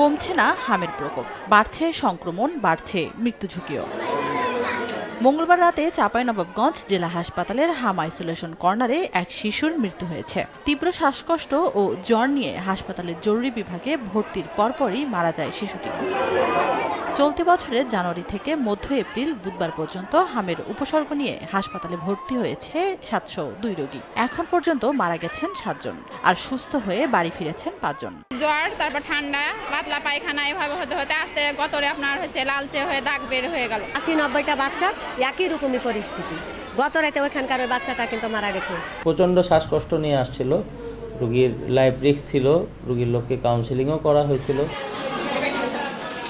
কমছে না হামের প্রকোপ, বাড়ছে সংক্রমণ, বাড়ছে মৃত্যু ঝুঁকিও। মঙ্গলবার রাতে চাঁপাইনবাবগঞ্জ জেলা হাসপাতালের হাম আইসোলেশন কর্নারে এক শিশুর মৃত্যু হয়েছে। তীব্র শ্বাসকষ্ট ও জ্বর নিয়ে হাসপাতালের জরুরি বিভাগে ভর্তির পরপরই মারা যায় শিশুটি। চলতি বছরের জানুয়ারি থেকে মধ্য এপ্রিল বুধবার পর্যন্ত হামের উপসর্গ নিয়ে হাসপাতালে ভর্তি হয়েছে 702 রোগী। এখন পর্যন্ত মারা গেছেন 7 জন, আর সুস্থ হয়ে বাড়ি ফিরেছেন 5 জন। জ্বর, তারপর ঠান্ডা, পাতলা পায়খানা, এভাবে হতে হতে আস্তে গতরে আপনার হচ্ছে লালচে হয়ে দাগ বের হয়ে গেল। 80-90টা বাচ্চা একই রকমই পরিস্থিতি। গত রাতে ওইখানকার ওই বাচ্চাটা কিন্তু মারা গেছে। প্রচণ্ড শ্বাসকষ্ট নিয়ে আসছিল, রোগীর লাইফ রিস্ক ছিল, রোগীর লোককে কাউন্সেলিংও করা হয়েছিল।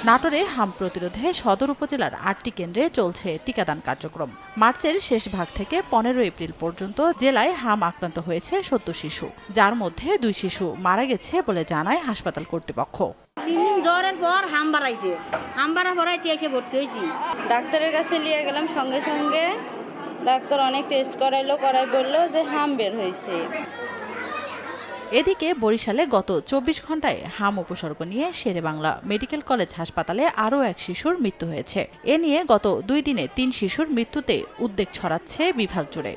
নাটোরে হাম প্রতিরোধে সদর উপজেলার 8টি কেন্দ্রে চলছে টিকাদান কার্যক্রম। মার্চের শেষ ভাগ থেকে 15 এপ্রিল পর্যন্ত জেলায় হাম আক্রান্ত হয়েছে 70 শিশু, যার মধ্যে 2 শিশু মারা গেছে বলে জানায় হাসপাতাল কর্তৃপক্ষ। 3 দিন জ্বরের পর হাম বাড়াইছে, হাম বাড়ার পরে এসে ভর্তি হয়েছি। ডাক্তারের কাছে নিয়ে গেলাম, সঙ্গে সঙ্গে ডাক্তার অনেক টেস্ট করাই বললো যে হাম বের হয়েছে। এদিকে বরিশালে গত 24 ঘন্টায় হাম উপসর্গ নিয়ে শেরেবাংলা মেডিকেল কলেজ হাসপাতালে আরও এক শিশুর মৃত্যু হয়েছে। এ নিয়ে গত 2 দিনে 3 শিশুর মৃত্যুতে উদ্বেগ ছড়াচ্ছে বিভাগ জুড়ে।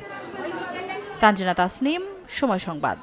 তানজিনা তাসনিম, সময় সংবাদ।